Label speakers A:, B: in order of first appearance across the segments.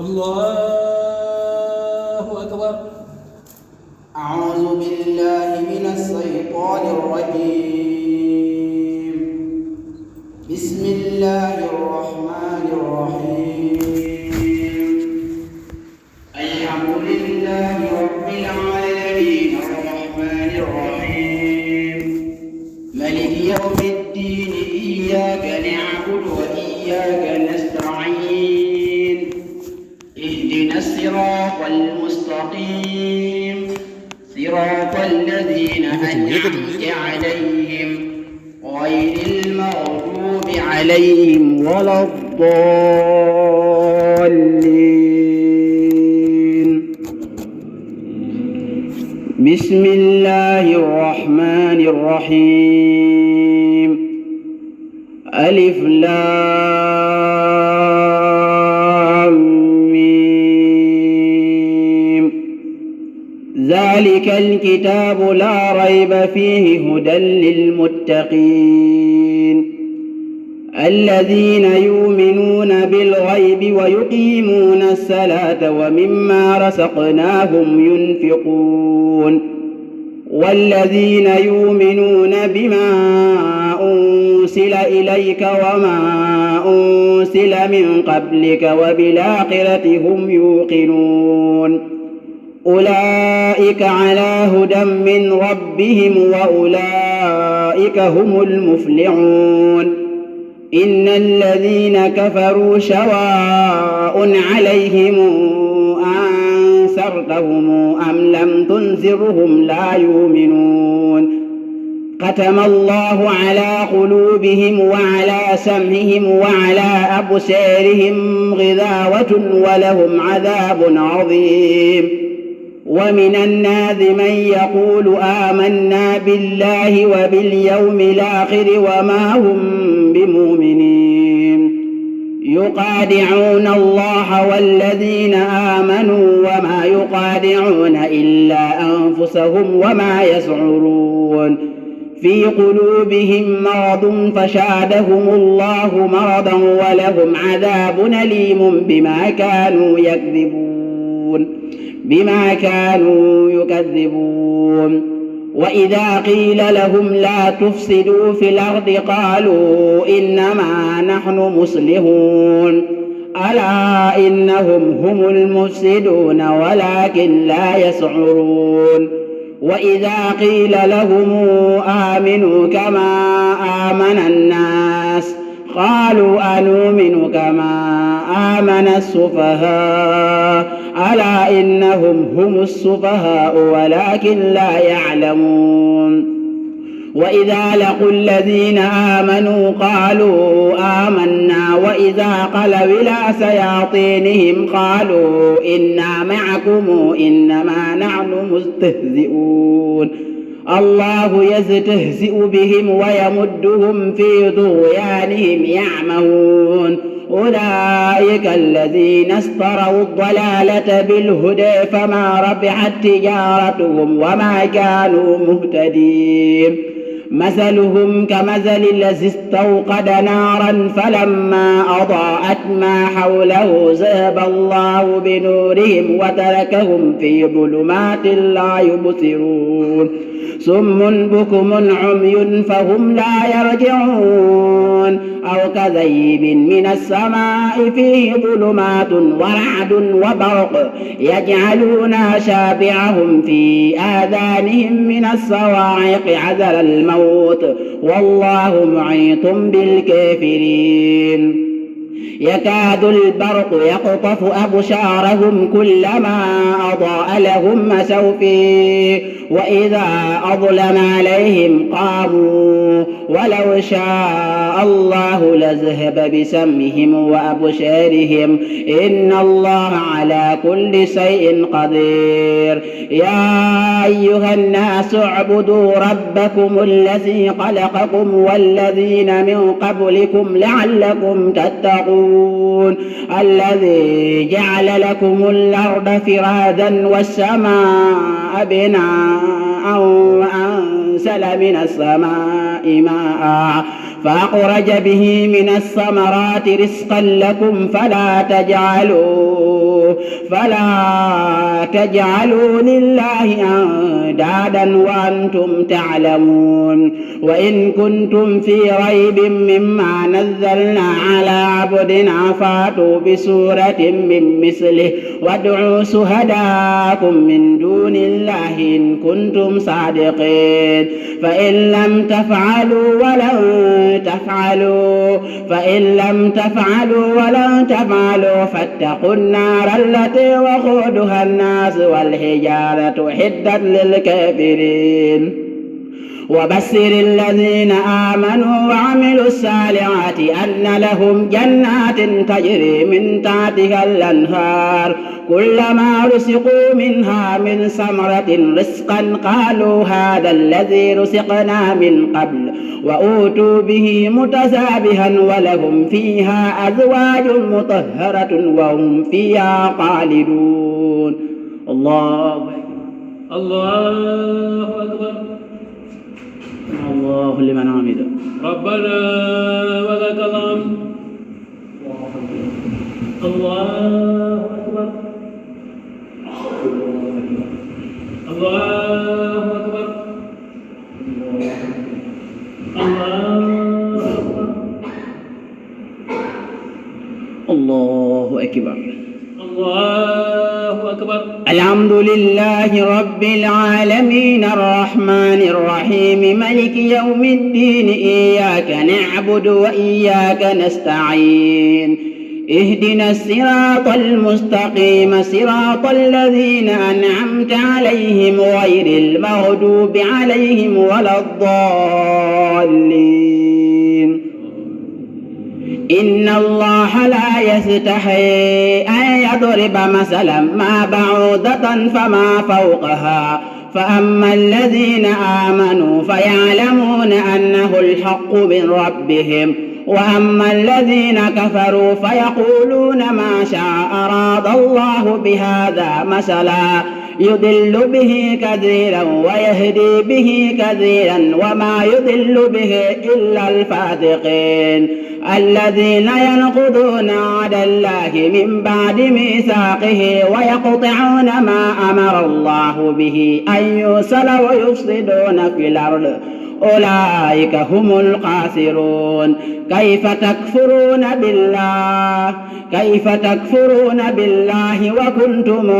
A: الله أكبر.
B: أعوذ بالله من الشيطان الرجيم. بسم الله الرحمن الرحيم. الحمد لله رب العالمين الرحمن الرحيم مالك يوم الدين إياك نعبد وإياك نستعين اهدنا الصراط المستقيم صراط الذين أنعمت عليهم غير المغضوب عليهم ولا الضالين. بسم الله الرحمن الرحيم. ألف لام ميم. ذلك الكتاب لا ريب فيه هدى للمتقين الذين يؤمنون بالغيب ويقيمون الصلاة ومما رزقناهم ينفقون والذين يؤمنون بما أنزل إليك وما أنزل من قبلك وبالآخرة هم يوقنون أولئك على هدى من ربهم وأولئك هم المفلحون. إن الذين كفروا سواء عليهم أنذرتهم أم لم تنذرهم لا يؤمنون. ختم الله على قلوبهم وعلى سمعهم وعلى أبصارهم غشاوة ولهم عذاب عظيم. ومن الناس من يقول آمنا بالله وباليوم الآخر وما هم بمؤمنين يخادعون الله والذين آمنوا وما يخادعون إلا أنفسهم وما يشعرون. في قلوبهم مرض فزادهم الله مرضا ولهم عذاب أليم بما كانوا يكذبون. وإذا قيل لهم لا تفسدوا في الأرض قالوا إنما نحن مصلحون ألا إنهم هم المفسدون ولكن لا يشعرون. وإذا قيل لهم آمنوا كما آمن الناس قالوا أنؤمن كما آمن السفهاء ألا إنهم هم السفهاء ولكن لا يعلمون. وإذا لقوا الذين آمنوا قالوا آمنا وإذا خلوا إلى شياطينهم قالوا إنا معكم إنما نحن مستهزئون. الله يستهزئ بهم ويمدهم في طغيانهم يعمهون. أولئك الذين اشتروا الضلالة بالهدى فما ربحت تجارتهم وما كانوا مهتدين. مثلهم كمثل الذي استوقد نارا فلما أضاءت ما حوله ذهب الله بنورهم وتركهم في ظلمات لا يبصرون. صم بكم عمي فهم لا يرجعون. أو كذيب من السماء فيه ظلمات ورعد وبرق يجعلون أصابعهم في آذانهم من الصواعق حذر الموت والله محيط بالكافرين. يكاد البرق يخطف أبصارهم كلما أضاء لهم مشوا فيه وإذا أظلم عليهم قاموا ولو شاء الله لذهب بسمعهم وأبصارهم إن الله على كل شيء قدير. يا أيها الناس اعبدوا ربكم الذي خلقكم والذين من قبلكم لعلكم تتقون. الذي جعل لكم الأرض فراشا والسماء بناء وأنزل من السماء ماء فأخرج به من الثمرات رزقا لكم فلا تجعلوا فلا تجعلوا لله أندادا وأنتم تعلمون وإن كنتم في ريب مما نزلنا على عبدنا فاتوا بسورة من مثله وادعوا شهداءكم من دون الله إن كنتم صادقين فإن لم تفعلوا ولن تفعلوا فاتقوا النار التي وقودها الناس والحجارة أعدت للكافرين وبشر الذين آمنوا وعملوا الصالحات أن لهم جنات تجري من تحتها الأنهار كلما رزقوا منها من ثمرة رزقا قالوا هذا الذي رزقنا من قبل وأوتوا به متشابها ولهم فيها أزواج مطهرة وهم فيها خالدون. الله
A: أكبر.
B: الله لمن حمده.
A: ربنا ولك الحمد. الله أكبر. الله أكبر.
B: الله أكبر.
A: الله أكبر.
B: الحمد لله رب العالمين الرحمن الرحيم ملك يوم الدين إياك نعبد وإياك نستعين اهدنا الصراط المستقيم صراط الذين أنعمت عليهم غير المغضوب عليهم ولا الضالين. إن الله لا يستحي أن يضرب مثلا ما بعوضة فما فوقها فأما الذين آمنوا فيعلمون أنه الحق من ربهم وأما الذين كفروا فيقولون ما شاء أراد الله بهذا مثلا يضل به كثيرا ويهدي به كثيرا وما يضل به إلا الفاسقين الذين ينقضون عهد الله من بعد ميثاقه ويقطعون ما أمر الله به أن يوصل ويفسدون في الأرض أولئك هم الخاسرون. كيف تكفرون بالله وكنتم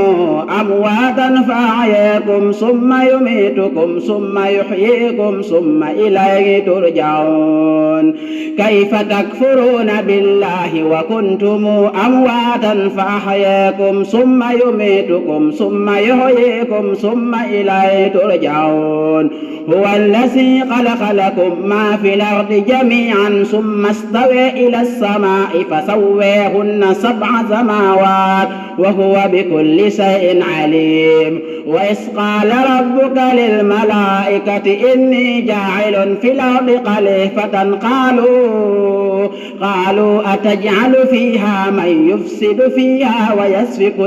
B: أمواتا فأحياكم ثم يميتكم ثم يحييكم ثم إليه ترجعون. كيف تكفرون بالله وكنتم أمواتا فأحياكم ثم يميتكم ثم يحييكم ثم إليه ترجعون. هو الذي خلق لكم ما في الأرض جميعا ثم استوى إلى السماء فسواهن 7 سماوات وهو بكل شيء عليم. وإذ قال ربك للملائكة إني جاعل في الأرض خليفة قالوا أتجعل فيها من يفسد فيها ويسفك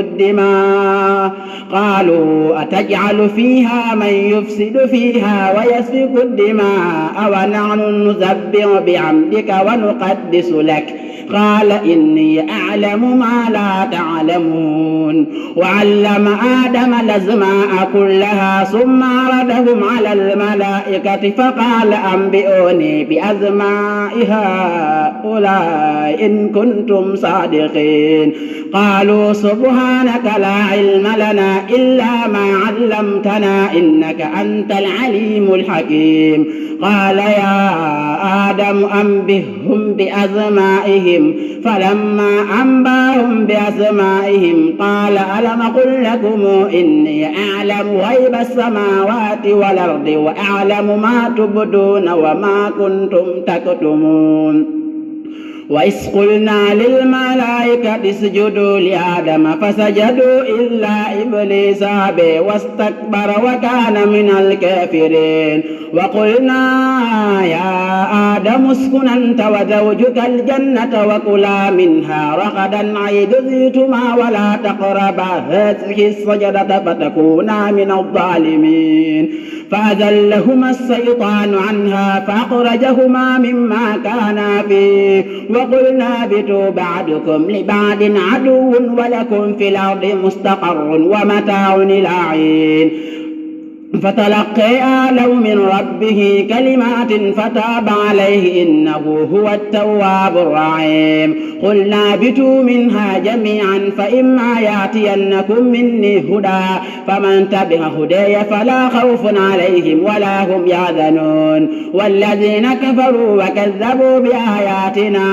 B: الدماء ونحن نسبح بحمدك ونقدس لك قال إني أعلم ما لا تعلمون. وعلم آدم الأسماء كلها ثم عرضهم على الملائكة فقال أنبئوني بأسماء هؤلاء إن كنتم صادقين. قالوا سبحانك لا علم لنا إلا ما علمتنا إنك أنت العليم الحكيم. قال يا آدم أنبئهم بأسمائهم فلما أنبأهم بأسمائهم قال ألم أقل لكم إني أعلم غيب السماوات والأرض وأعلم ما تبدون وما كنتم تكتمون. وإذ قلنا للملائكة اسجدوا لآدم فسجدوا إلا إبليس أبى واستكبر وكان من الكافرين. وقلنا يا آدم اسكن أنت وزوجك الجنة وكلا منها رغدا حيث شئتما ولا تقربا هذه الشجرة فتكونا من الظالمين فأزلهما الشيطان عنها فأخرجهما مما كانا فيه وقلنا اهبطوا بعضكم لبعض عدو ولكم في الأرض مستقر ومتاع إلى حين فتلقي آدم من ربه كلمات فتاب عليه إنه هو التواب الرحيم قلنا اهبطوا منها جميعا فإما يأتينكم مني هدى فمن تبع هداي فلا خوف عليهم ولا هم يحزنون والذين كفروا وكذبوا بآياتنا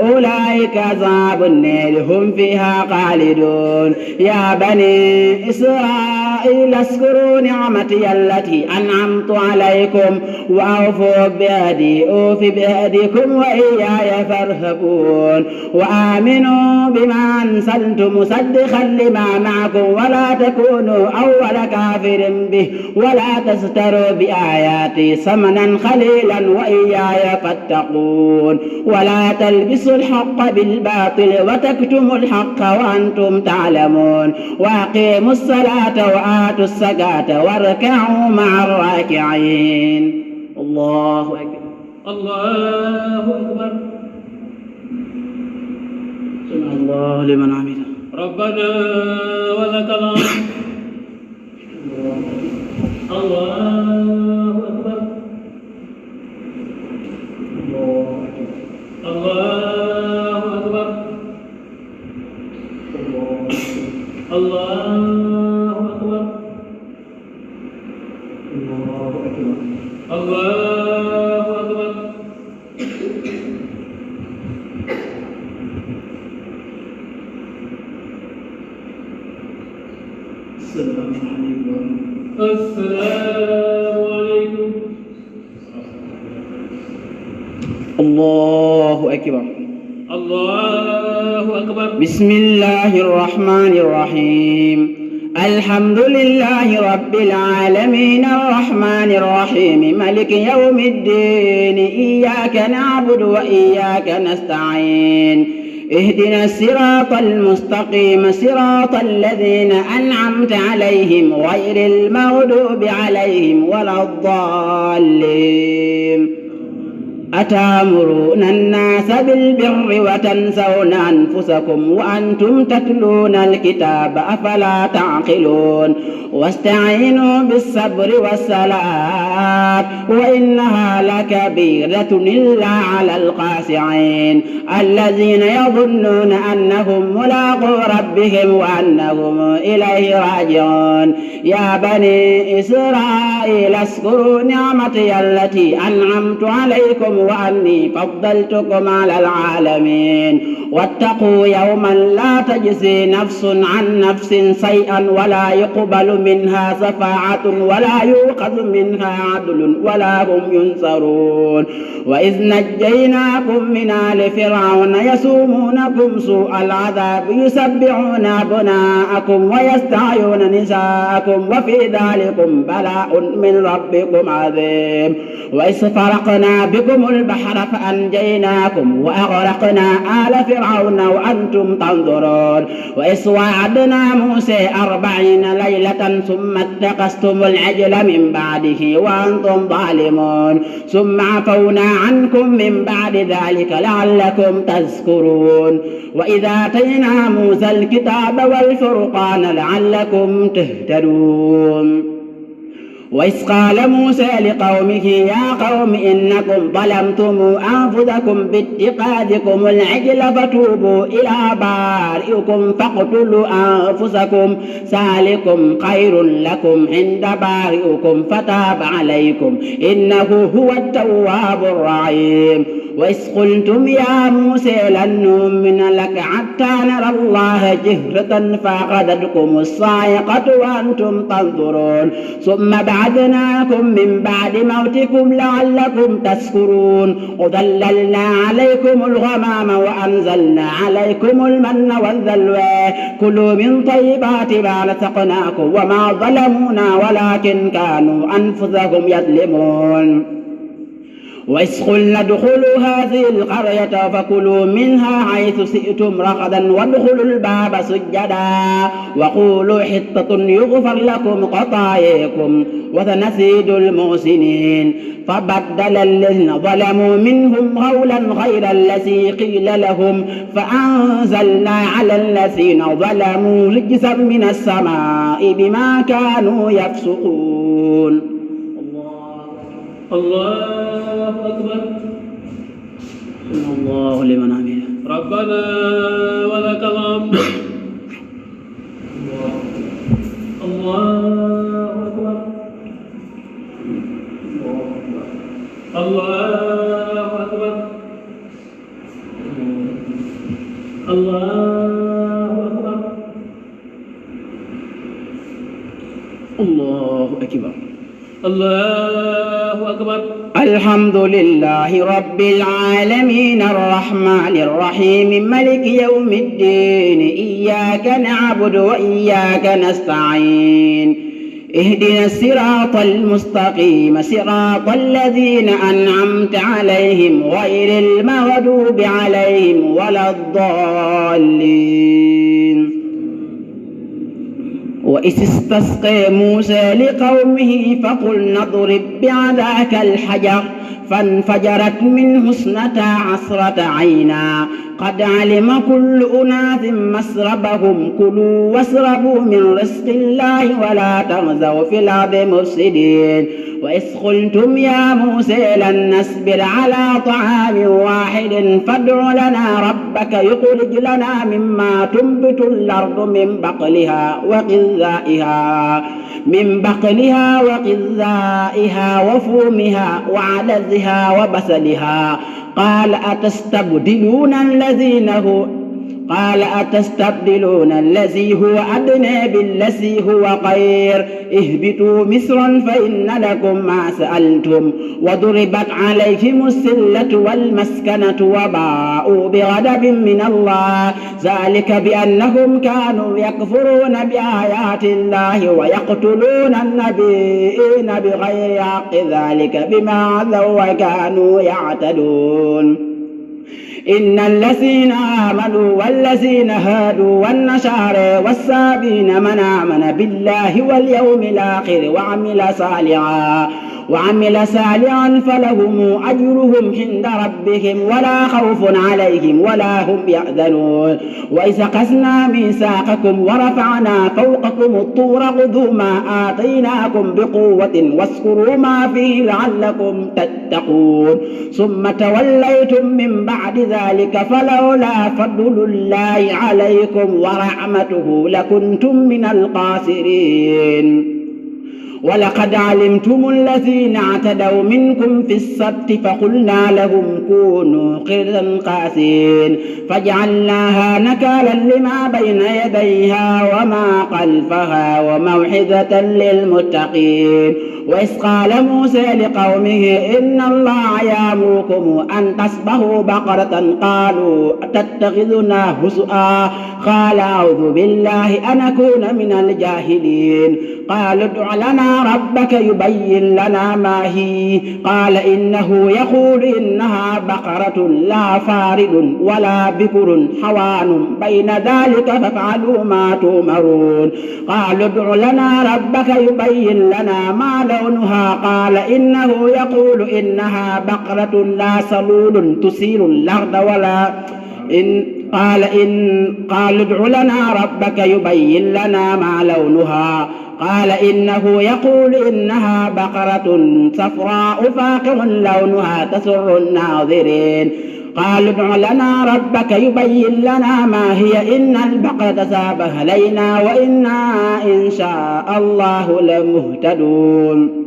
B: أولئك أصحاب النار هم فيها خالدون يا بني إسرائيل اذكروا نعمتي التي أنعمت عليكم وأوفوا بعهدي أوف بعهدكم وإياي فارهبون وآمنوا بما أنزلت مصدقا لما معكم ولا تكونوا أول كافر به ولا تشتروا بآياتي ثمنا قليلا وإياي فاتقون ولا تلبسوا الحق بالباطل وتكتموا الحق وأنتم تعلمون وأقيموا الصلاة وآتوا الزكاة واركعوا مع الراكعين الله أكبر
A: الله أكبر
B: سمع الله لمن حمده
A: ربنا ولك الحمد الله أكبر الله أكبر الله أكبر الله أكبر
B: السلام عليكم
A: السلام عليكم
B: الله أكبر
A: الله أكبر
B: بسم الله الرحمن الرحيم الحمد لله رب العالمين الرحمن الرحيم ملك يوم الدين إياك نعبد وإياك نستعين اهدنا الصراط المستقيم صراط الذين أنعمت عليهم غير المغضوب عليهم ولا الضالين أتأمرون الناس بالبر وتنسون أنفسكم وأنتم تتلون الكتاب أفلا تعقلون واستعينوا بالصبر والصلاة وإنها لكبيرة إلا على الخاشعين الذين يظنون أنهم ملاقو ربهم وأنهم إليه راجعون يا بني إسرائيل اذكروا نعمتي التي أنعمت عليكم وأني فضلتكم على العالمين واتقوا يوما لا تجزي نفس عن نفس شيئا ولا يقبل منها شفاعة ولا يؤخذ منها عدل ولا هم ينصرون وإذ نجيناكم من آل فرعون يسومونكم سوء العذاب يسبحون أبناءكم ويستحيون نساءكم وفي ذلكم بلاء من ربكم عظيم وإذ فرقنا بكم البحر فأنجيناكم وأغرقنا آل فرعون وأنتم تنظرون وإذ وعدنا موسى 40 ليلة ثم اتخذتم العجل من بعده وأنتم ظالمون ثم عفونا عنكم من بعد ذلك لعلكم تذكرون وإذا آتينا موسى الكتاب والفرقان لعلكم تهتدون وإذ قال موسى لقومه يا قوم إنكم ظلمتم أنفسكم باتخاذكم العجل فتوبوا إلى بارئكم فاقتلوا أنفسكم ذلكم خير لكم عند بارئكم فتاب عليكم إنه هو التواب الرحيم وإذ قلتم يا موسى لن نؤمن لك حتى نرى الله جهرة فأخذتكم الصاعقة وأنتم تنظرون ثم بعثناكم من بعد موتكم لعلكم تذكرون وظللنا عليكم الغمام وأنزلنا عليكم المن والسلوى كلوا من طيبات ما رزقناكم وما ظلمونا ولكن كانوا أنفسهم يظلمون وإذ قلنا ادخلوا هذه القرية فكلوا منها حيث شئتم رغدا وادخلوا الباب سجدا وقولوا حطة يغفر لكم خطاياكم وسنزيد المحسنين فبدل الذين ظلموا منهم قولا غير الذي قيل لهم فأنزلنا على الذين ظلموا رجزا من السماء بما كانوا يفسقون.
A: الله أكبر.
B: الله لمن حمده.
A: ربنا ولك الحمد. الله أكبر. الله أكبر. الله أكبر.
B: الله أكبر.
A: الله أكبر.
B: الحمد لله رب العالمين الرحمن الرحيم ملك يوم الدين إياك نعبد وإياك نستعين اهدنا الصراط المستقيم صراط الذين أنعمت عليهم غير المغضوب عليهم ولا الضالين. وإذ استسقى موسى لقومه فقلنا اضرب بعصاك الحجر فانفجرت منه 12 عينا قد علم كل أناس مشربهم كلوا واشربوا من رزق الله ولا تغزوا في الأرض مفسدين. وإذ قلتم يا موسى لن نصبر على طعام واحد فادع لنا ربك يخرج لنا مما تنبت الأرض من بقلها وقثائها وفومها وعدسها وبصلها قال أتستبدلون الذي هو أدنى بالذي هو خير اهبطوا مصرا فإن لكم ما سألتم وضربت عليهم الذلة والمسكنة وباءوا بغضب من الله ذلك بأنهم كانوا يكفرون بآيات الله ويقتلون النبيين بغير حق ذلك بما عصوا وكانوا يعتدون. إن الذين آمنوا والذين هادوا والنصارى والسابين من آمن بالله واليوم الآخر وعمل صالحا فلهم أجرهم عند ربهم ولا خوف عليهم ولا هم يحزنون. وإذا أخذنا ميثاقكم ورفعنا فوقكم الطور خذوا ما آتيناكم بقوة واذكروا ما فيه لعلكم تتقون ثم توليتم من بعد ذلك فلولا فضل الله عليكم ورحمته لكنتم من الخاسرين. ولقد علمتم الذين اعتدوا منكم في السبت فقلنا لهم كونوا قردة خاسئين فجعلناها نكالا لما بين يديها وما خلفها وموعظة للمتقين. وإذ قال موسى لقومه إن الله يأمركم أن تذبحوا بقرة قالوا أتتخذنا هزؤا قال أعوذ بالله أن أكون من الجاهلين. قالوا ادع لنا ربك يبين لنا ما هي قال إنه يقول إنها بقرة لا فارض ولا بكر حوان بين ذلك فافعلوا ما تؤمرون. قالوا ادع لنا ربك يبين لنا ما لونها قال إنه يقول إنها بقرة لا صلول تثير الأرض ولا قال ادع لنا ربك يبين لنا ما لونها قال إنه يقول إنها بقرة صفراء فاقع لونها تسر الناظرين. قالوا ادع لنا ربك يبين لنا ما هي إن البقرة تشابه علينا وإنا إن شاء الله لمهتدون.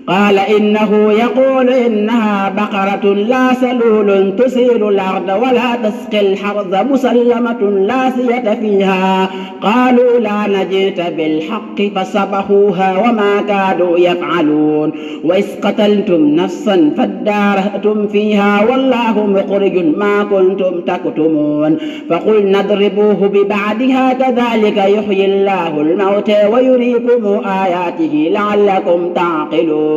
B: قال إنه يقول إنها بقرة لا سلول تثير الأرض ولا تسقي الحرث مسلمة لا سية فيها. قالوا لا نجيت بالحق فسبحوها وما كادوا يفعلون. وإذ قتلتم نفسا فادارأتم فيها والله مخرج ما كنتم تكتمون. فقلنا اضربوه ببعدها كذلك يحيي الله الموتى ويريكم آياته لعلكم تعقلون.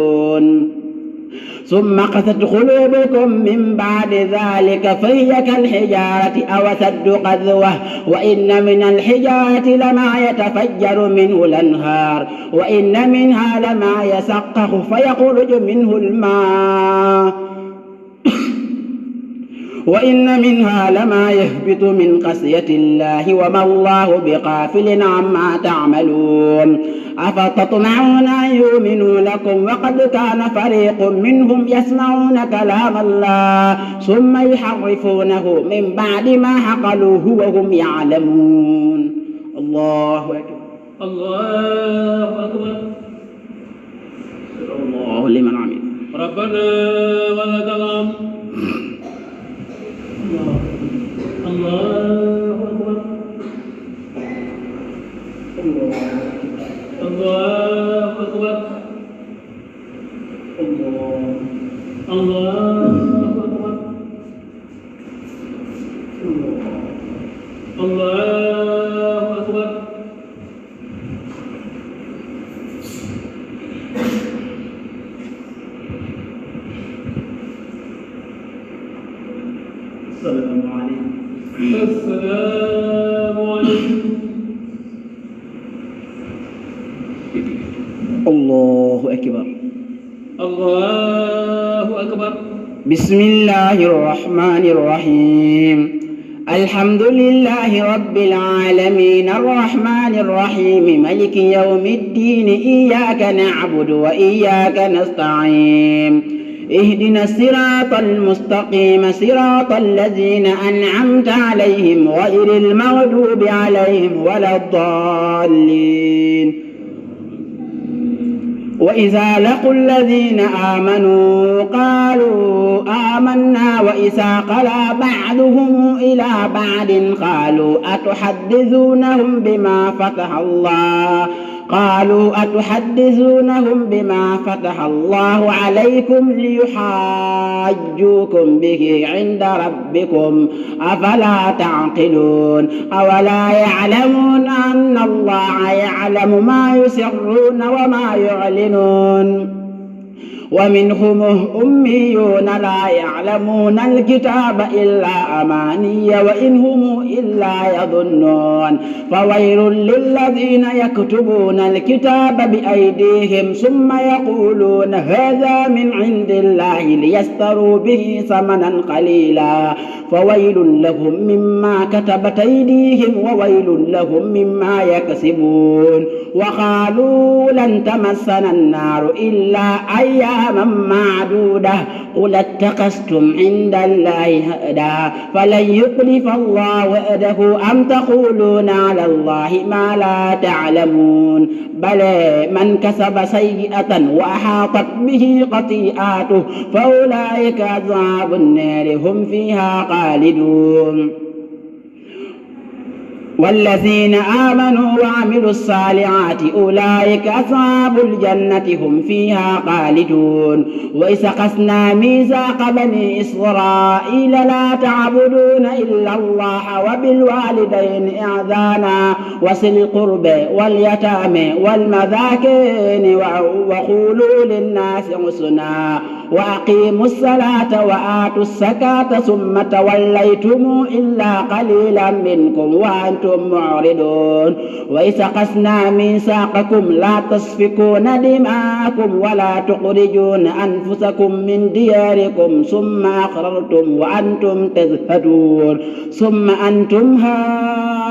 B: ثم قست قلوبكم من بعد ذلك فهي كالحجارة أو أشد قسوة. وإن من الحجارة لما يتفجر منه الأنهار وإن منها لما يشقق فيخرج منه الماء وإن منها لما يهبط من خشية الله وما الله بغافل عما تعملون. أفتطمعون أن يؤمنوا لكم وقد كان فريق منهم يسمعون كلام الله ثم يحرفونه من بعد ما عقلوه وهم يعلمون. الله أكبر.
A: الله أكبر.
B: الله لمن حمده.
A: ربنا ولك الحمد. الله أكبر. الله أكبر. الله أكبر. الله أكبر.
B: السلام عليكم.
A: السلام عليكم.
B: الله أكبر.
A: الله أكبر.
B: بسم الله الرحمن الرحيم. الحمد لله رب العالمين الرحمن الرحيم ملك يوم الدين إياك نعبد وإياك نستعين. اهدنا الصراط المستقيم صراط الذين أنعمت عليهم غير المغضوب عليهم ولا الضالين. وإذا لقوا الذين آمنوا قالوا آمنا وإذا خلا بعضهم إلى بعض قالوا أتحدثونهم بما فتح الله عليكم ليحاجوكم به عند ربكم أفلا تعقلون. أولا يعلمون أن الله يعلم ما يسرون وما يعلنون. ومنهم أميون لا يعلمون الكتاب إلا أماني وإن هم إلا يظنون. فويل للذين يكتبون الكتاب بأيديهم ثم يقولون هذا من عند الله ليشتروا به ثمنا قليلا فويل لهم مما كتبت أيديهم وويل لهم مما يكسبون. وقالوا لن تمسنا النار إلا أياما معدودة قل اتخذتم عند الله عهدا فلن يخلف الله وعده أم تقولون على الله ما لا تعلمون. بلى من كسب سيئة وأحاطت به خطيئاته فأولئك أصحاب النار هم فيها خالدون. والذين آمنوا وعملوا الصالحات أولئك أصحاب الجنة هم فيها خالدون. وإذ أخذنا ميثاق بني إسرائيل لا تعبدون إلا الله وبالوالدين إحسانا وذي القربى واليتامى والمساكين وقولوا للناس حسنا وأقيموا الصلاة وآتوا الزكاة ثم توليتم إلا قليلا منكم وأنتم معرضون. وإذ أخذنا ميثاقكم لا تسفكون دماءكم ولا تخرجون أنفسكم من دياركم ثم أقررتم وأنتم تشهدون. ثم أنتم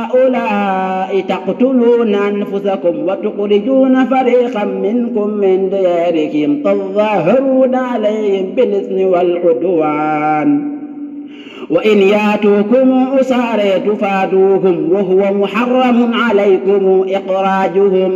B: هؤلاء تقتلون أنفسكم وتخرجون فريقا منكم من ديارهم تظاهرون عليهم بالإثم والعدوان وإن ياتوكم أسارى تفادوهم وهو محرم عليكم إخراجهم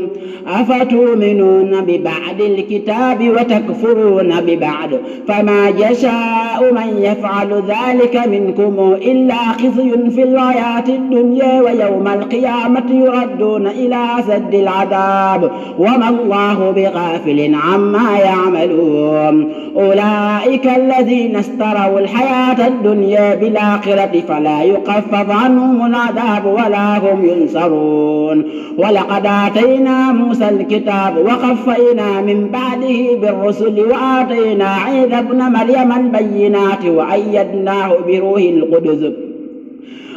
B: أفتؤمنون ببعض الكتاب وتكفرون ببعض فما جزاء من يفعل ذلك منكم إلا خزي في الحياة الدنيا ويوم القيامة يردون إلى أشد العذاب وما الله بغافل عما يعملون أولئك الذين اشتروا الحياة الدنيا بالآخرة فلا يخفف عنهم العذاب ولا هم ينصرون ولقد آتينا موسى الكتاب وقفينا من بعده بالرسل وآتينا عيسى ابن مريم البينات وأيدناه بروح القدس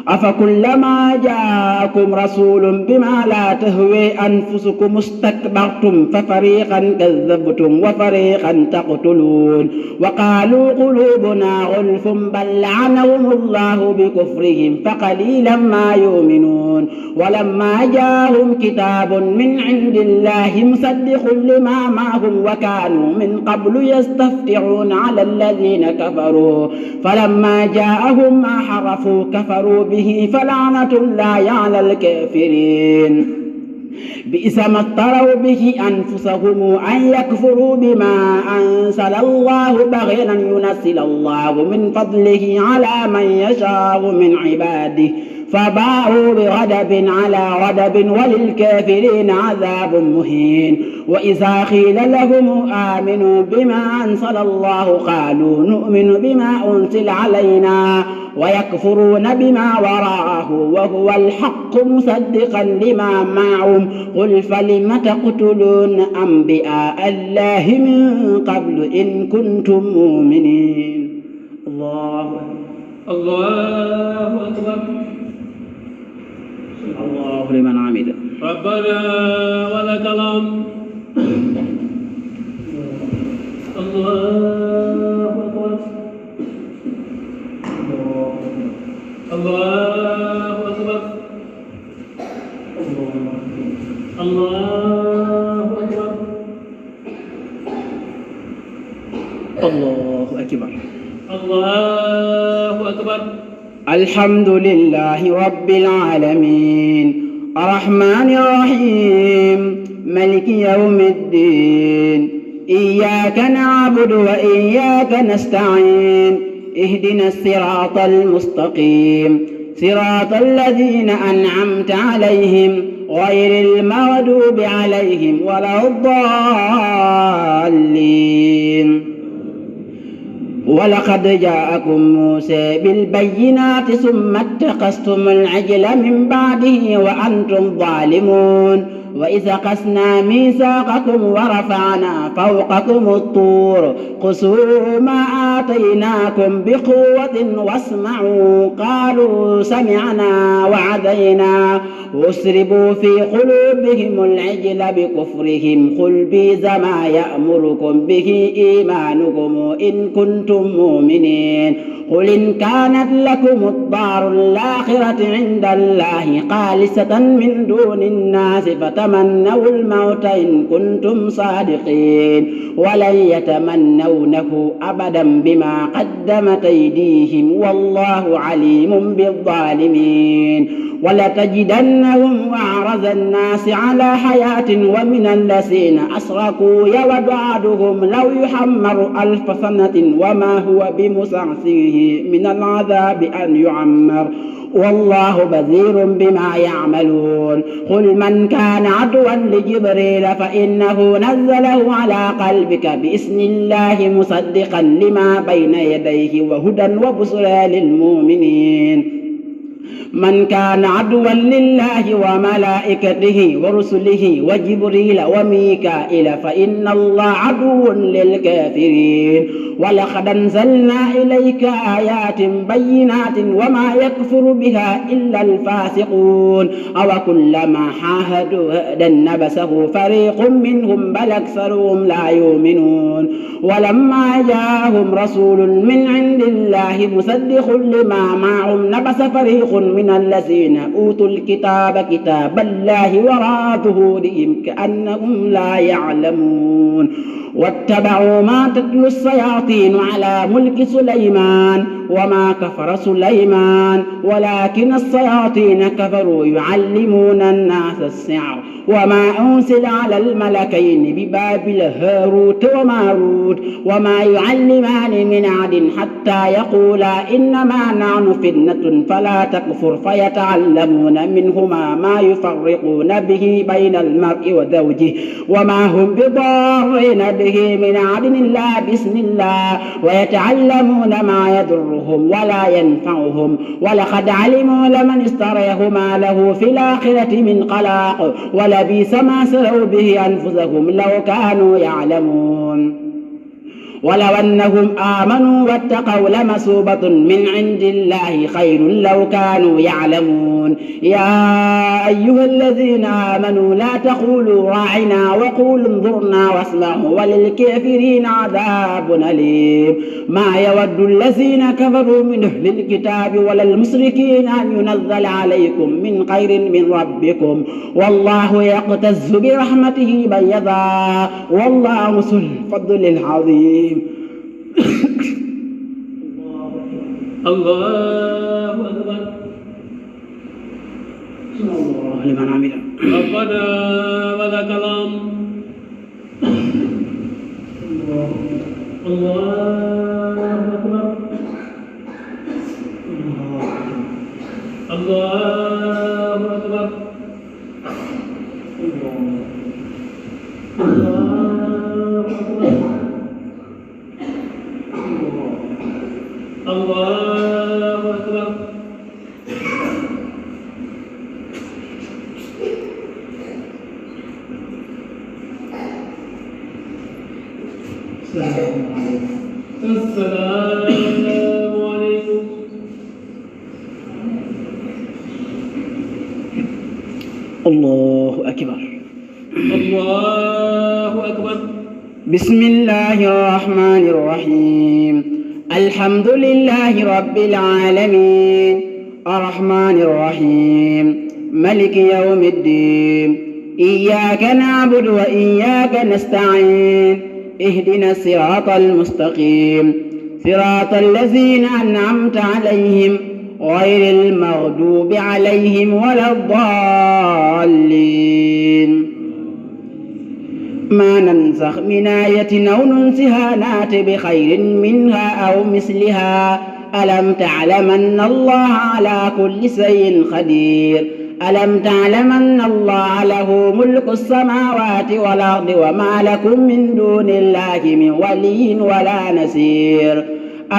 B: أفكلما جاءكم رسول بما لا تهوي أنفسكم استكبرتم ففريقا كذبتم وفريقا تقتلون وقالوا قلوبنا غلف بل لعنهم الله بكفرهم فقليلا ما يؤمنون ولما جاءهم كتاب من عند الله مصدق لما معهم وكانوا من قبل يستفتحون على الذين كفروا فلما جاءهم ما حرفوا كفروا به فلعنة الله على الكافرين بئس ما اشتروا به أنفسهم أن يكفروا بما أنزل الله بغيا أن ينزل الله من فضله على من يشاء من عباده فباءوا بغضب على غضب وللكافرين عذاب مهين وإذا قيل لهم آمنوا بما أنزل الله قالوا نؤمن بما أنزل علينا ويكفرون بما وراءه وهو الحق مصدقا لما معهم قل فلم تقتلون أنبياء الله من قبل إن كنتم مؤمنين الله
A: أكبر
B: الله لمن حمده
A: ربنا ولك الحمد الله أكبر الله أكبر الله أكبر
B: الله أكبر
A: الله أكبر
B: الحمد لله رب العالمين الرحمن الرحيم ملك يوم الدين إياك نعبد وإياك نستعين اهدنا الصراط المستقيم صراط الذين أنعمت عليهم غير المغضوب عليهم ولا الضالين ولقد جاءكم موسى بالبينات ثم اتخذتم العجل من بعده وأنتم ظالمون وإذا قسنا ميثاقكم ورفعنا فوقكم الطور خذوا ما آتيناكم بقوة واسمعوا قالوا سمعنا وعدينا وأسربوا في قلوبهم العجل بكفرهم قل بئس ما يأمركم به إيمانكم إن كنتم مؤمنين قل إن كانت لكم الدار الآخرة عند الله خالصة من دون الناس فتمنوا الموت إن كنتم صادقين ولن يتمنونه أبدا بما قدمت أيديهم والله عليم بالظالمين ولتجدنهم أعرض الناس على حياة ومن الذين أشركوا يود أحدهم لو يحمر 1000 سنة وما هو بمزحزحه من العذاب أن يعمر والله بصير بما يعملون قل من كان عدوا لجبريل فإنه نزله على قلبك بإذن الله مصدقا لما بين يديه وهدى وبشرى للمؤمنين من كان عدوا لله وملائكته ورسله وجبريل وميكائيل فإن الله عدو للكافرين ولقد أنزلنا إليك آيات بينات وما يكفر بها إلا الفاسقون أو كلما عاهدوا عهدا نبذه فريق منهم بل أكثرهم لا يؤمنون ولما جاءهم رسول من عند الله مصدق لما معهم نبذ فريق من الذين أوتوا الكتاب كتاب الله وراء ظهورهم كأنهم لا يعلمون واتبعوا ما تتلو الشياطين على ملك سليمان وما كفر سليمان ولكن الشياطين كفروا يعلمون الناس السحر وما أنزل على الملكين ببابل هاروت وماروت وما يعلمان من أحد حتى يقولا إنما نحن فتنة فلا تكفر فيتعلمون منهما ما يفرقون به بين المرء وزوجه وما هم بضارين به من أحد إلا بإذن الله ويتعلمون ما يضرهم ولا ينفعهم ولقد علموا لمن اشتريه ما له في الآخرة من خلاق ولبئس ما شروا به أنفسهم لو كانوا يعلمون ولو أنهم آمنوا واتقوا لمثوبة من عند الله خير لو كانوا يعلمون يا أيها الذين آمنوا لا تقولوا راعنا وقولوا انظرنا واسمعوا وللكافرين عذاب أليم ما يود الذين كفروا من أهل الكتاب ولا المشركين أن ينزل عليكم من خير من ربكم والله يقتز برحمته من يشاء والله ذو الفضل العظيم.
A: الله أكبر.
B: الله لمن حمده.
A: ربنا ولك الحمد. الله أكبر. الله أكبر. الله أكبر. الله أكبر. السلام عليكم.
B: الله أكبر.
A: الله أكبر.
B: بسم الله الرحمن الرحيم الحمد لله رب العالمين الرحمن الرحيم ملك يوم الدين إياك نعبد وإياك نستعين اهدنا الصراط المستقيم صراط الذين أنعمت عليهم غير المغضوب عليهم ولا الضالين ما ننسخ من آية أو ننسها نأت بخير منها أو مثلها ألم تعلم أن الله على كل شيء قدير ألم تعلم أن الله له ملك السماوات والأرض وما لكم من دون الله من ولي ولا نصير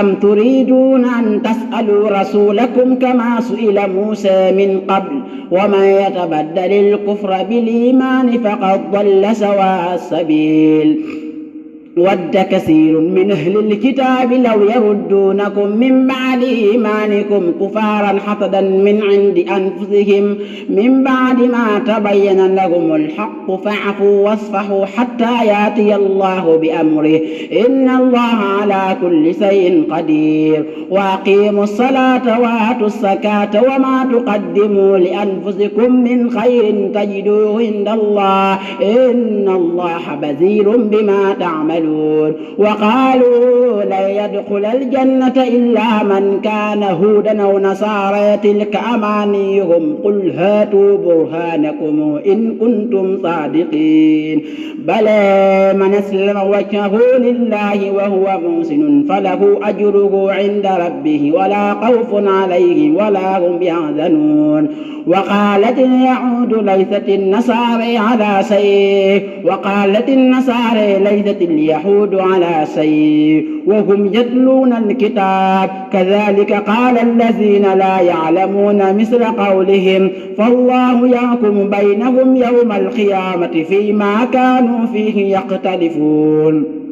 B: أم تريدون أن تسألوا رسولكم كما سئل موسى من قبل ومن يتبدل الكفر بالإيمان فقد ضل سواء السبيل ود كثير من أهل الكتاب لو يردونكم من بعد إيمانكم كفارا حسدا من عند أنفسهم من بعد ما تبين لهم الحق فاعفوا واصفحوا حتى يأتي الله بأمره إن الله على كل شيء قدير وأقيموا الصلاة وآتوا الزكاة وما تقدموا لأنفسكم من خير تجدوه عند الله إن الله بصير بما تعملون وقالوا لا يدخل الجنة إلا من كان هودا أو نصارى تلك أمانيهم قل هاتوا برهانكم إن كنتم صادقين بلى من أسلم وجهه لله وهو محسن فله أجره عند ربه ولا خوف عليهم ولا هم يحزنون وقالت اليهود ليست النصارى على شيء وقالت النصارى ليست اليهود على شيء وهم يتلون الكتاب كذلك قال الذين لا يعلمون مثل قولهم فالله يحكم بينهم يوم القيامة فيما كانوا فيه يختلفون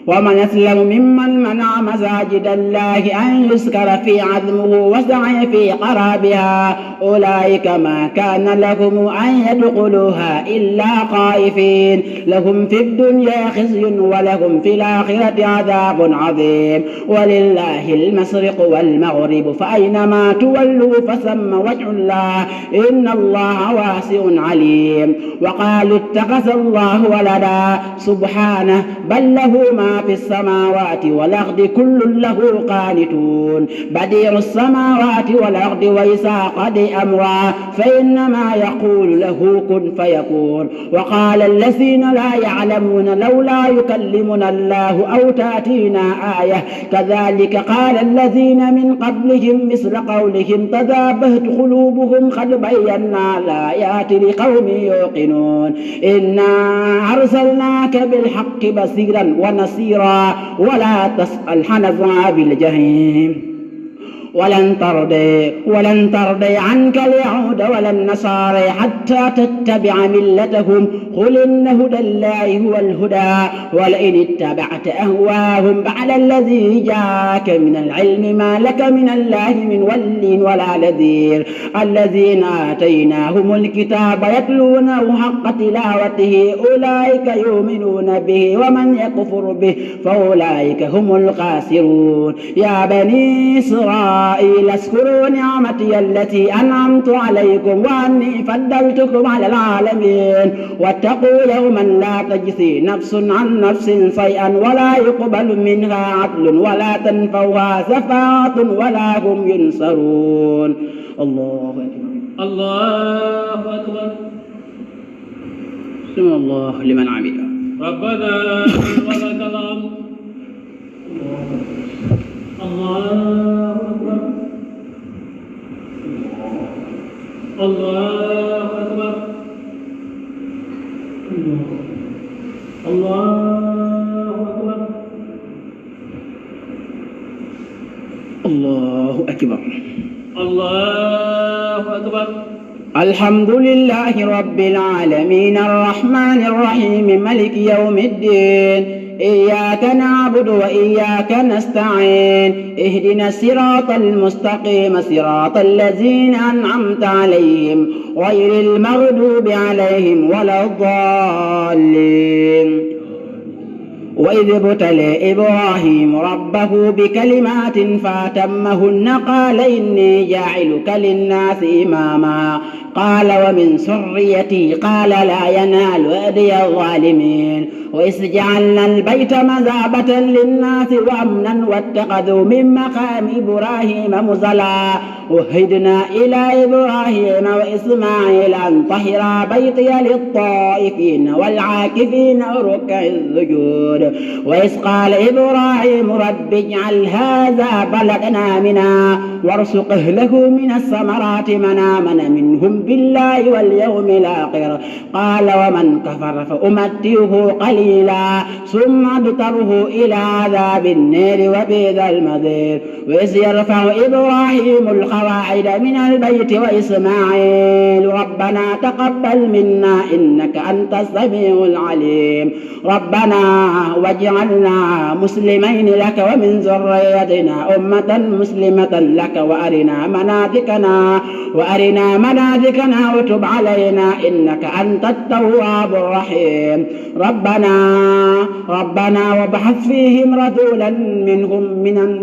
B: ومن أسلم ممن منع مساجد الله أن يذكر في عظمه وسعي في قرابها أولئك ما كان لهم أن يدخلوها إلا خائفين لهم في الدنيا خزي ولهم في الآخرة عذاب عظيم ولله المشرق والمغرب فأينما تولوا فثم وجه الله إن الله واسع عليم وقالوا اتخذ الله ولدا سبحانه بل له ما ما في السماوات والأرض كل له قانتون بديع السماوات والأرض وإذا قضى أمرا فإنما يقول له كن فيكون. وقال الذين لا يعلمون لولا يكلمنا الله أو تأتينا آية كذلك قال الذين من قبلهم مثل قولهم تذابت قلوبهم قد بينا الآيات لقوم يوقنون إنا أرسلناك بالحق بصيرا ونصيرا ولا تسأل عن أصحاب الجحيم ولن ترضي عنك اليهود ولا النصارى حتى تتبع ملتهم قل إن هدى الله هو الهدى ولئن اتبعت أهواهم بعد الذي جاءك من العلم ما لك من الله من ولي ولا نذير. الذين آتيناهم الكتاب يتلونه حق تلاوته أولئك يؤمنون به ومن يكفر به فأولئك هم الخاسرون. يا بني إسرائيل اذكروا نعمتي التي أنعمت عليكم وأني فضلتكم على العالمين واتقوا يوما لا تجزي نفس عن نفس شيئا ولا يقبل منها عدل ولا تنفعها شفاعة ولا هم ينصرون. الله أكبر.
A: الله أكبر.
B: سمع الله لمن حمده.
A: ربنا ولك الحمد. الله أكبر. الله أكبر. الله أكبر.
B: الله أكبر.
A: الله أكبر.
B: الحمد لله رب العالمين الرحمن الرحيم ملك يوم الدين إياك نعبد وإياك نستعين اهدنا الصراط المستقيم صراط الذين أنعمت عليهم غير المغضوب عليهم ولا الضالين. وإذ ابتلى إبراهيم ربه بكلمات فأتمهن قال إني جاعلك للناس إماما قال ومن سريتي قال لا ينال يدي الظالمين. وإذ جعلنا البيت مثابة للناس وأمنا واتخذوا من مقام إبراهيم مصلى وعهدنا إلى إبراهيم وإسماعيل أن طهرا بيتي للطائفين والعاكفين وركع السجود. وإذ قال إبراهيم رب اجعل هذا بلدنا آمنا وارزق أهله من الثمرات من آمن منهم بالله واليوم الآخر قال ومن كفر فأمتعه قليلا ثم اضطره إلى عذاب النار وبئس المصير. وإذ يرفع إبراهيم القواعد من البيت وإسماعيل ربنا تقبل منا إنك أنت السميع العليم ربنا واجعلنا مسلمين لك ومن ذريتنا أمة مسلمة لك وأرنا مناسكنا وتب علينا إنك أنت التواب الرحيم. ربنا وابعث فيهم رسولا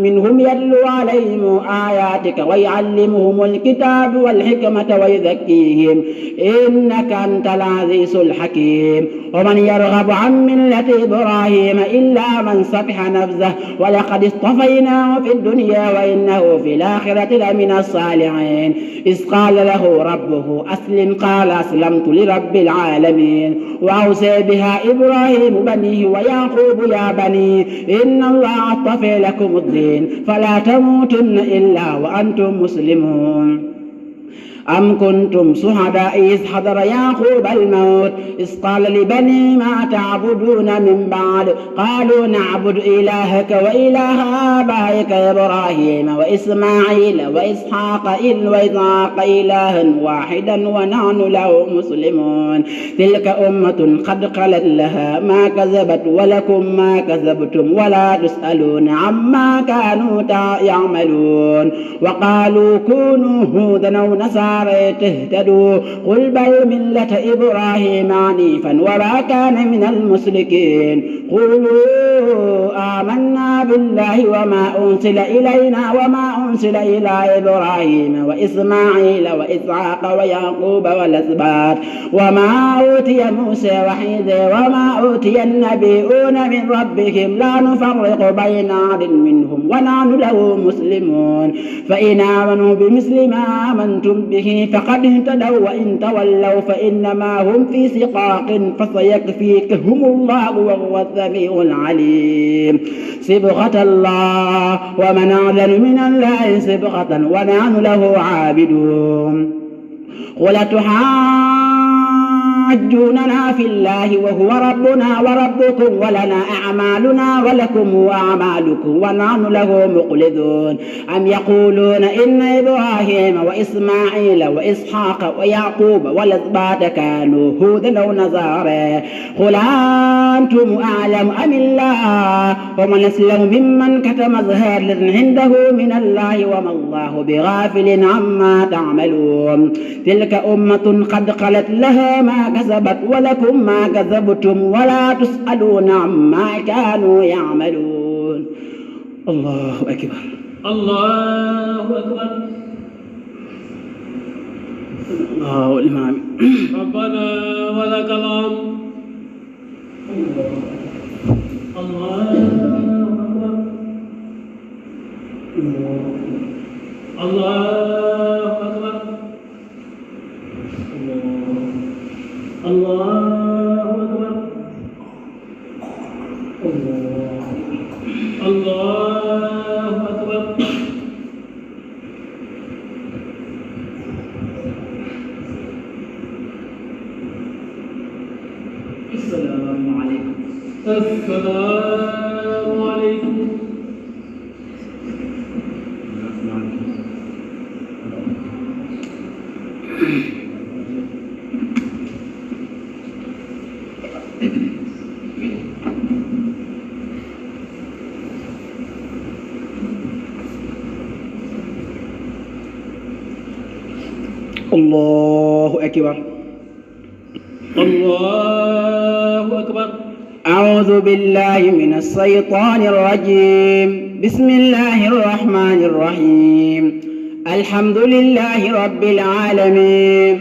B: منهم يتلو عليهم آياتك ويعلمهم الكتاب والحكمة ويزكيهم إنك أنت العزيز الحكيم. ومن يرغب عن ملة إبراهيم إلا من سفح نفسه ولقد اصطفيناه في الدنيا وإنه في الآخرة لمن الصالحين. إذ قال له ربه أسلم قال أسلمت لرب العالمين. وأوصى بها إبراهيم بنيه ويعقوب يا بني إن الله اصطفى لكم الدين فلا تموتن إلا وأنتم مسلمون. أم كنتم شهداء إذ حضر يعقوب الموت إذ قال لبني ما تعبدون من بعد قالوا نعبد إلهك وإله آبائك إبراهيم وإسماعيل وإسحاق إلها واحدا ونحن له مسلمون. تلك أمة قد خلت لها ما كسبت ولكم ما كسبتم ولا تسألون عما كانوا يعملون. وقالوا كونوا هودا أو نصارى والنصارى تهتدوا قل بل ملة إبراهيم عنيفا وما كان من المشركين قولوا آمنا بالله وما أنزل إلينا وما أنزل إلى إبراهيم وإسماعيل وإسحاق ويعقوب والأسباط وما أوتي موسى وعيسى وما أوتي النبيون من ربهم لا نفرق بين أحد منهم ونحن له مسلمون فإن آمنوا بمثل ما آمنتم به فقد اهتدوا وإن تولوا فإنما هم في شقاق فسيكفيكهم الله وهو السميع العليم صبغة الله ومن أعلن من الله صبغة ونحن له عابدون قل تحاجوننا في الله وهو ربنا وربكم ولنا أعمالنا ولكم أعمالكم ونحن له مخلدون أم يقولون إن إبراهيم وإسماعيل وإسحاق ويعقوب والأسباط كانوا هودا أو نصارى قل أنتم أعلم أم الله ومن أسلم ممن كتم ظهارا عنده من الله وما الله بغافل عما تعملون تلك أمة قد خلت لها ما كسبت ولكم ما كسبتم ولا تسألون عما كانوا يعملون الله أكبر
A: الله أكبر
B: الله الإمام
A: ربنا ولك الحمد الله أكبر الله أكبر الله أكبر الله أكبر
B: السلام عليكم
A: السلام عليكم
B: الله أكبر
A: الله أكبر
B: أعوذ بالله من الشيطان الرجيم بسم الله الرحمن الرحيم الحمد لله رب العالمين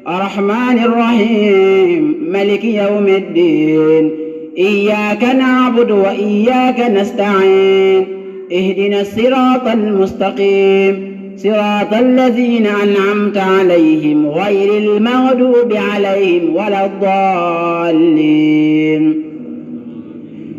B: الرحمن الرحيم ملك يوم الدين إياك نعبد وإياك نستعين اهدنا الصراط المستقيم صراط الذين أنعمت عليهم غير المغضوب عليهم ولا الضالين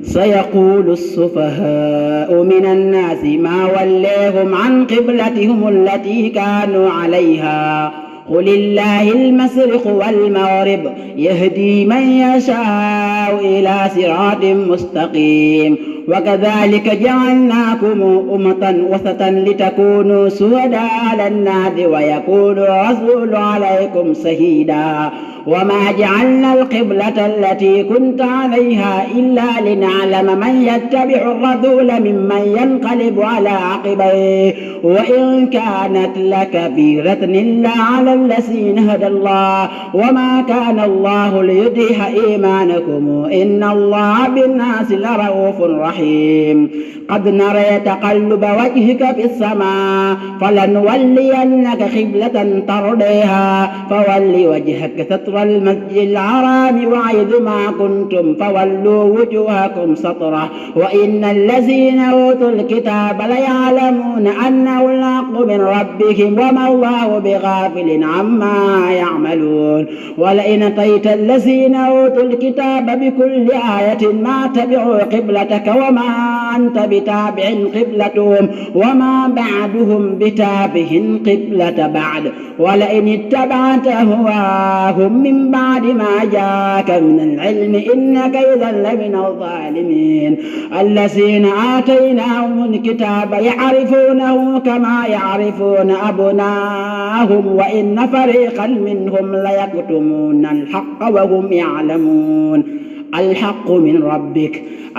B: سيقول السفهاء من الناس ما ولاهم عن قبلتهم التي كانوا عليها قل الله المشرق والمغرب يهدي من يشاء إلى صراط مستقيم وكذلك جعلناكم أمة وسطا لتكونوا شهداء على الناس ويكون الرسول عليكم شهيدا وما جعلنا القبلة التي كنت عليها إلا لنعلم من يتبع الرسول ممن ينقلب على عقبيه وإن كانت لكبيرة إلا على الذين هدى الله وما كان الله ليضيع إيمانكم إن الله بالناس لرؤوف رحيم قد نرى تقلب وجهك في السماء فلنولينك قبلة ترضيها فول وجهك شطر المسجد الحرام وحيث ما كنتم فولوا وجوهكم شطره وإن الذين أوتوا الكتاب ليعلمون أنه الحق من ربهم وما الله بغافل عما يعملون ولئن أتيت الذين أوتوا الكتاب بكل آية ما تبعوا قبلتك وما أنت بتابع قبلتهم وما بعدهم بتابع قبلة بعد ولئن اتبعت أهواهم من بعد ما جاءك من العلم إنك إذا لمن الظالمين الذين آتيناهم الكتاب يعرفونه كما يعرفون أبناءهم وإن فريقا منهم ليكتمون الحق وهم يعلمون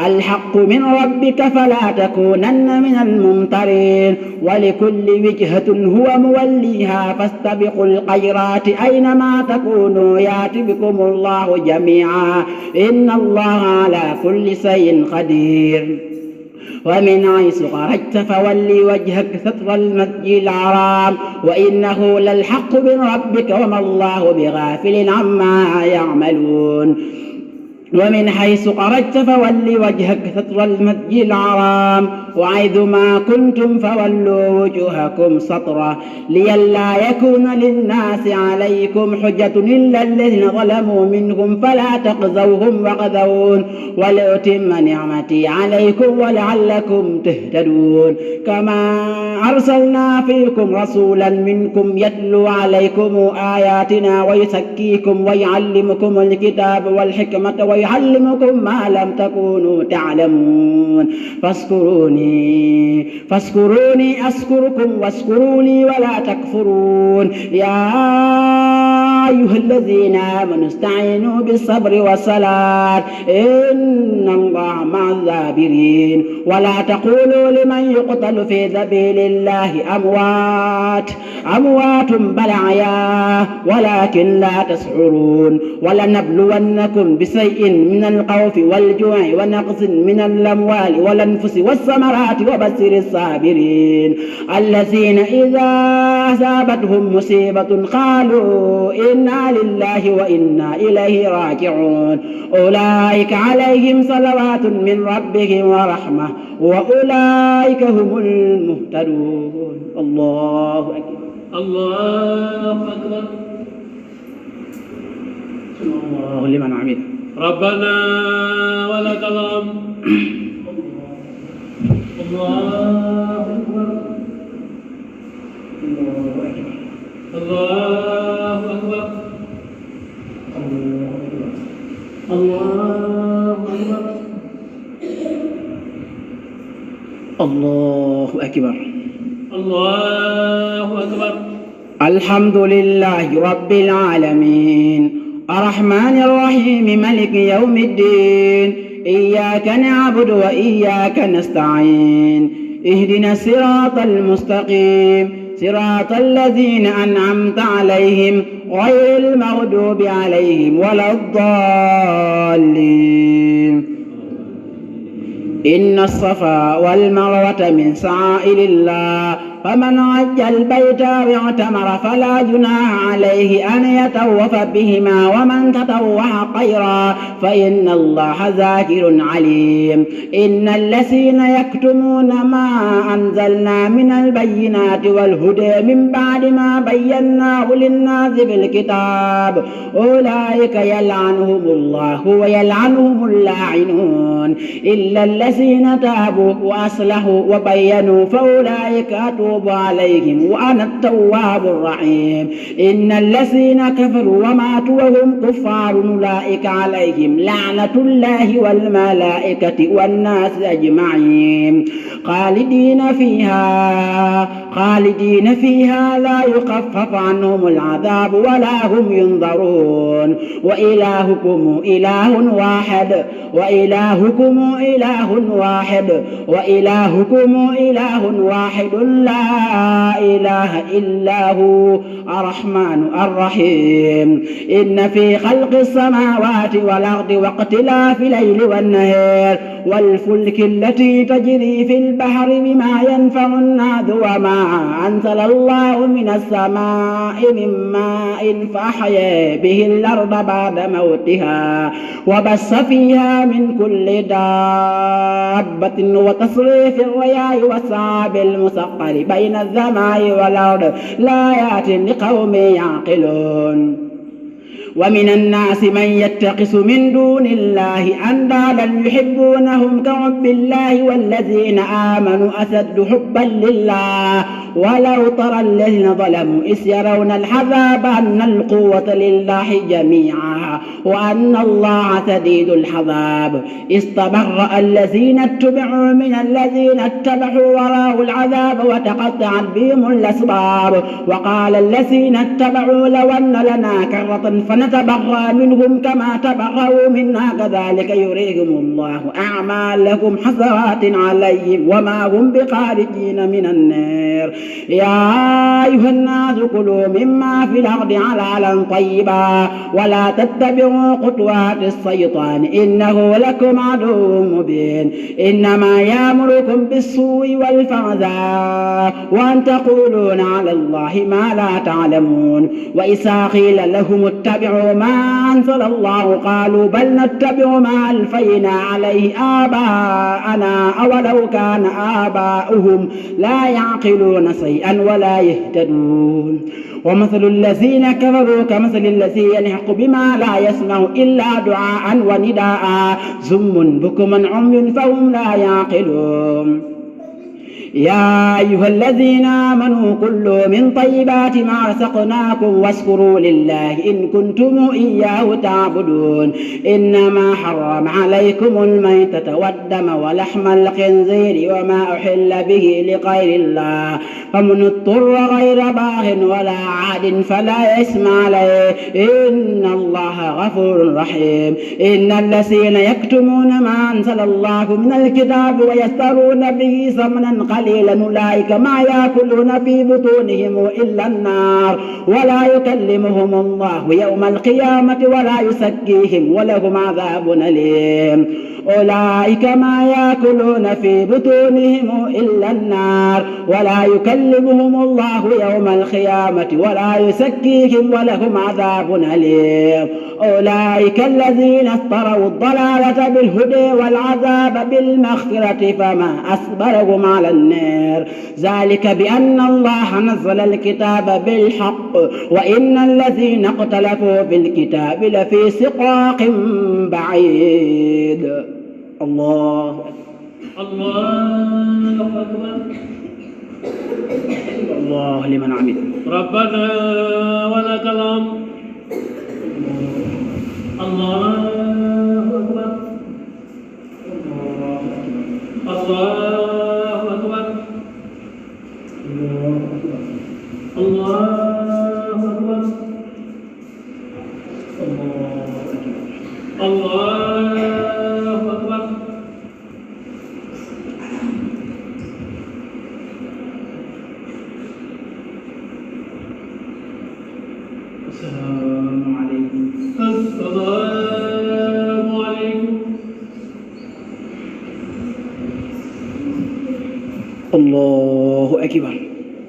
B: الحق من ربك فلا تكونن من الممترين ولكل وجهة هو موليها فاستبقوا الخيرات أينما تكونوا يأت بكم الله جميعا إن الله على كل شيء قدير ومن حيث خرجت فولي وجهك شطر المسجد الحرام وإنه للحق من ربك وما الله بغافل عما يعملون ومن حيث خرجت فولي وجهك شطر المسجد الحرام وحيثما كنتم فولوا وجوهكم شطره لئلا يكون للناس عليكم حجة إلا الذين ظلموا منهم فلا تخزوهم واخذون ولأتم نعمتي عليكم ولعلكم تهتدون كما أرسلنا فيكم رسولا منكم يتلو عليكم آياتنا ويزكيكم ويعلمكم الكتاب والحكمة ويعلمكم ما لم تكونوا تعلمون فاذكروني أذكركم واشكروا لي ولا تكفرون يا أيها الذين آمنوا استعينوا بالصبر والصلاة إن الله مع الصابرين ولا تقولوا لمن يقتل في سبيل الله أموات بل أحياء ولكن لا تشعرون ولنبلونكم بشيء من الخوف والجوع ونقص من الأموال والأنفس والثمرات وبشر الصابرين الذين إذا أصابتهم مصيبة قالوا إنا لله وإنا إليه راجعون أولئك عليهم صلوات من ربهم ورحمة وأولئك هم المهتدون الله أكبر
A: الله أكبر
B: الله لمن حمده
A: ربنا ولك الحمد الله أكبر الله أكبر الله أكبر
B: الله أكبر
A: الله أكبر
B: الحمد لله رب العالمين الرحمن الرحيم ملك يوم الدين إياك نعبد وإياك نستعين اهدنا الصراط المستقيم صراط الذين أنعمت عليهم غير المغضوب عليهم ولا الضالين إن الصفا والمروة من شعائر الله فمن حج البيت واعتمر فلا جناح عليه أن يطوف بهما ومن تطوع خيرا فإن الله ذاكر عليم إن الذين يكتمون ما أنزلنا من البينات والهدى من بعد ما بيناه للناس في الكتاب أولئك يلعنهم الله ويلعنهم اللاعنون إلا الذين تابوا وأصلحوا وبينوا فأولئك أتوب عليهم وأنا التواب الرحيم إن الذين كفروا وماتوا وهم كفار أولئك عليهم لعنة الله والملائكة والناس أجمعين خالدين فيها لا يخفف عنهم العذاب ولا هم ينظرون وإلهكم إله واحد لا إله إلا هو الرحمن الرحيم إن في خلق السماوات والأرض واختلاف الليل والنهار والفلك التي تجري في البحر بما ينفع الناس وما أنزل الله من السماء من ماء فأحيا به الأرض بعد موتها وبث فيها من كل دابة وتصريف الرياح والسحاب المسخر بين السماء والأرض لآيات لقوم يعقلون ومن الناس من يتخذ من دون الله أندادا يحبونهم كحب الله والذين آمنوا أشد حبا لله ولو ترى الذين ظلموا إذ يرون العذاب أن القوة لله جميعا وأن الله شديد العذاب استبرأ الذين اتبعوا من الذين اتبعوا ورأوا العذاب وتقطعت بهم الأسباب وقال الذين اتبعوا لو أن لنا كرة ونتبرأ منهم كما تبرأوا منا كذلك يريهم الله أعمالكم حسرات عليهم وما هم بخارجين من النار يا أيها الناس كلوا مما في الأرض حلالا طيبا ولا تتبعوا خطوات الشيطان إنه لكم عدو مبين إنما يأمركم بالسوء والفحشاء وأن تقولون على الله ما لا تعلمون وإذا قيل لهم اتبعوا ما أنزل الله قالوا بل نتبع ما ألفينا عليه آباءنا أولو كان آباؤهم لا يعقلون شيئا ولا يهتدون ومثل الذين كفروا كمثل الذي يلحق بما لا يسمع إلا دعاء ونداء صم بكم عمي فهم لا يعقلون يا أيها الذين آمنوا كلوا من طيبات ما رزقناكم واشكروا لله إن كنتم إياه تعبدون إنما حرم عليكم الميتة والدم ولحم الخنزير وما أحل به لغير الله فمن اضطر غير باغ ولا عاد فلا إثم عليه إن الله غفور رحيم إن الذين يكتمون ما أنزل الله من الكتاب ويشترون به ثمنا قليلا أولئك ما يأكلون في بطونهم إلا النار ولا يكلمهم الله يوم القيامة ولا يزكيهم ولهم عذاب أليم أولئك ما يأكلون في بطونهم إلا النار ولا يكلمهم الله يوم القيامة ولا يزكيهم ولهم عذاب أليم أولئك الذين اشتروا الضلالة بالهدى والعذاب بالمغفرة فما أصبرهم على النار ذلك بأن الله نزل الكتاب بالحق وإن الذين اختلفوا في الكتاب لفي شقاق بعيد الله
A: أكبر
B: الله لمن عمل
A: ربنا ولك الحمد الله أكبر الله أكبر الله أكبر الله أكبر
B: السلام عليكم
A: السلام عليكم
B: الله أكبر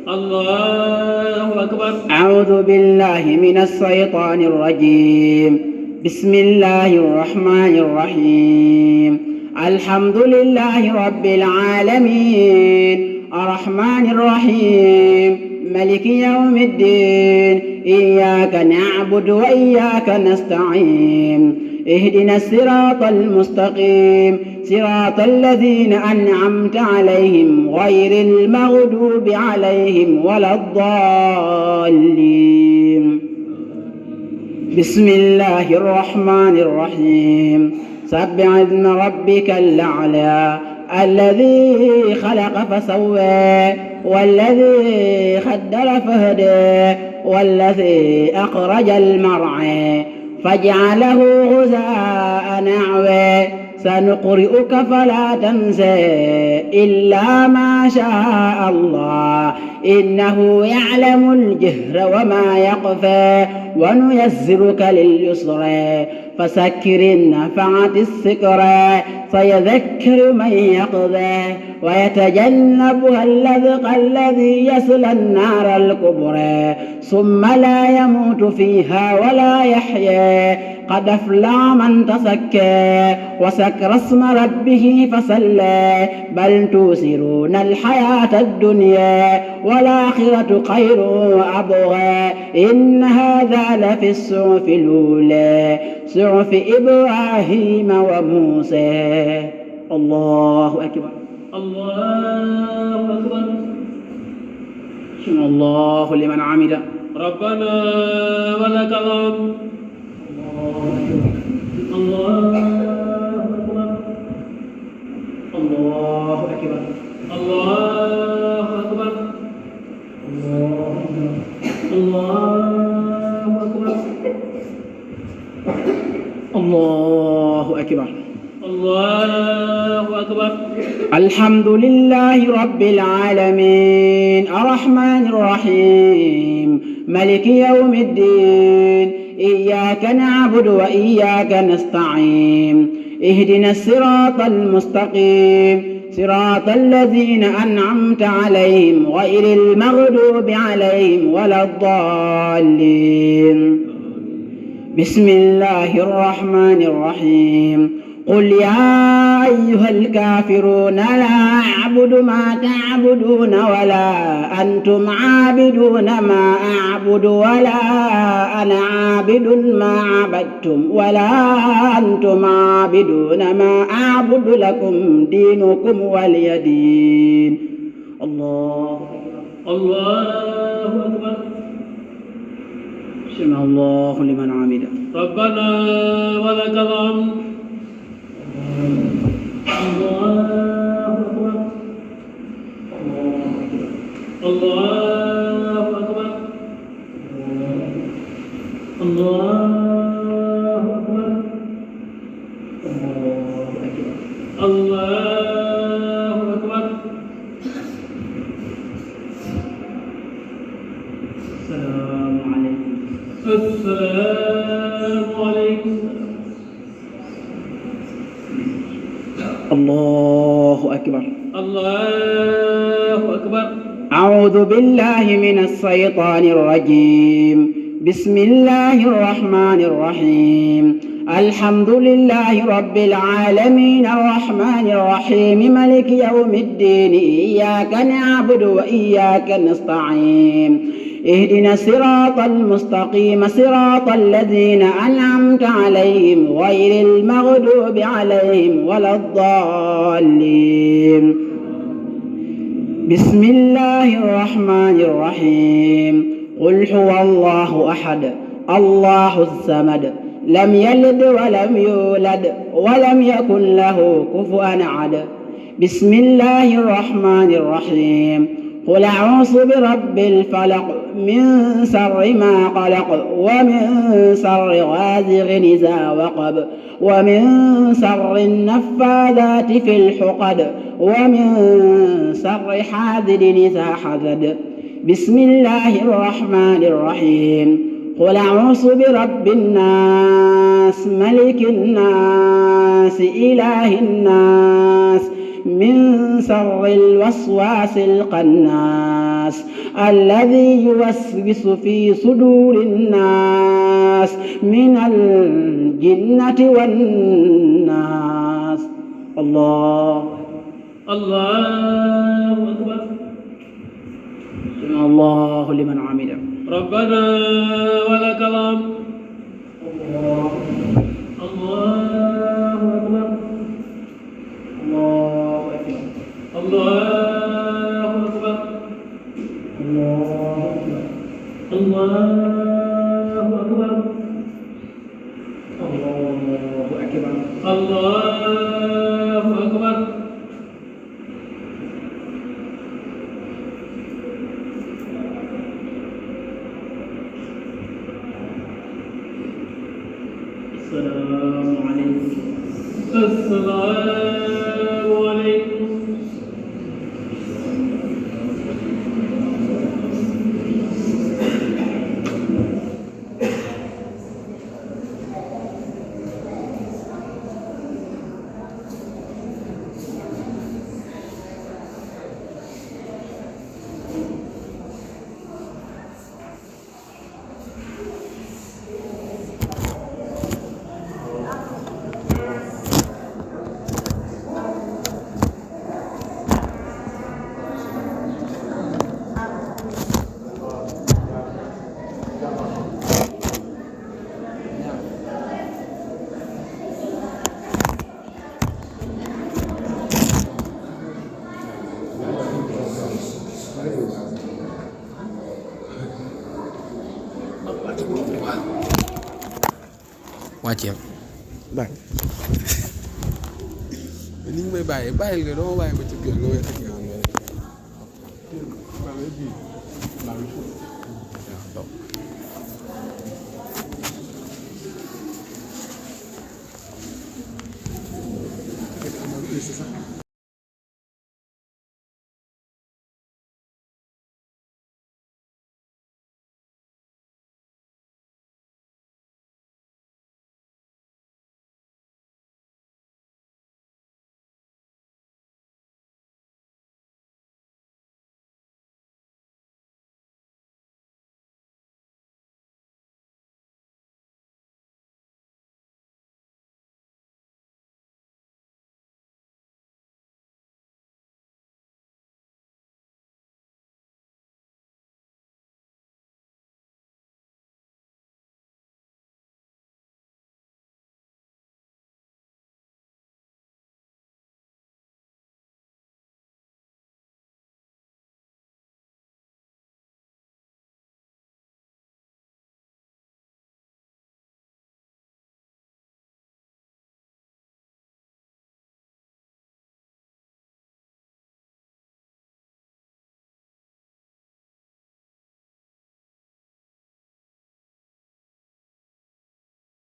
A: الله أكبر
B: أعوذ بالله من الشيطان الرجيم بسم الله الرحمن الرحيم الحمد لله رب العالمين الرحمن الرحيم ملك يوم الدين إياك نعبد وإياك نستعين اهدنا الصراط المستقيم صراط الذين أنعمت عليهم غير المغضوب عليهم ولا الضالين بسم الله الرحمن الرحيم سبح اسم ربك الأعلى الذي خلق فسوى والذي قدر فهدى والذي أخرج المرعى فجعله غثاء نحوا سنقرئك فلا تنسى إلا ما شاء الله إنه يعلم الجهر وما يخفى ونيسرك لليسرى فسكر النفعة السكرى سيذكر من يقظى ويتجنبها الذي يصلى النار الكبرى ثم لا يموت فيها ولا يحيا قد أفلح من تزكى وذكر اسم ربه فصلى بل تؤثرون الحياة الدنيا والآخرة خير وأبقى إن هذا لفي الصحف الأولى صحف إبراهيم وموسى الله أكبر
A: الله أكبر
B: سمع الله لمن عمل
A: ربنا ولك الحمد الله أكبر
B: الله أكبر
A: الله أكبر الله أكبر
B: الله أكبر.
A: الله أكبر.
B: الحمد لله رب العالمين الرحمن الرحيم ملك يوم الدين إياك نعبد وإياك نستعين اهدنا الصراط المستقيم صراط الذين أنعمت عليهم غير المغضوب عليهم ولا الضالين. بسم الله الرحمن الرحيم قل يا أيها الكافرون لا أعبد ما تعبدون ولا أنتم عابدون ما أعبد ولا أنا عابد ما عبدتم ولا أنتم عابدون ما أعبد لكم دينكم ولي دين. الله
A: الله أكبر.
B: سمع الله لمن حمده.
A: ربنا ولك الحمد. الله أكبر. الله أكبر. الله أكبر. الله أكبر.
B: السلام عليكم.
A: السلام عليكم.
B: الله أكبر.
A: الله أكبر.
B: أعوذ بالله من الشيطان الرجيم. بسم الله الرحمن الرحيم الحمد لله رب العالمين الرحمن الرحيم ملك يوم الدين إياك نعبد وإياك نستعين اهدنا الصراط المستقيم صراط الذين أنعمت عليهم غير المغضوب عليهم ولا الضالين. بسم الله الرحمن الرحيم قل هو الله أحد الله الصمد لم يلد ولم يولد ولم يكن له كفوا أحد. بسم الله الرحمن الرحيم قل أعوذ برب الفلق من شر ما خلق ومن شر غاسق إذا وقب ومن شر النفاثات في العقد ومن شر حاسد إذا حسد. بسم الله الرحمن الرحيم قل أعوذ برب الناس ملك الناس إله الناس من شر الوسواس الخناس الذي يوسوس في صدور الناس من الجنة والناس. الله
A: أكبر.
B: سمع الله لمن حمده.
A: ربنا ولك الحمد. الله أكبر.
B: الله أكبر.
A: الله أكبر. الله أكبر.
B: الله أكبر.
A: الله أكبر.
B: السلام عليكم.
A: السلام عليكم.
C: wàcceem bàyyi ni ñu may bàyyil nga doo bàyyi ma ci biir nga wéy ak yow nga rek. touriste sax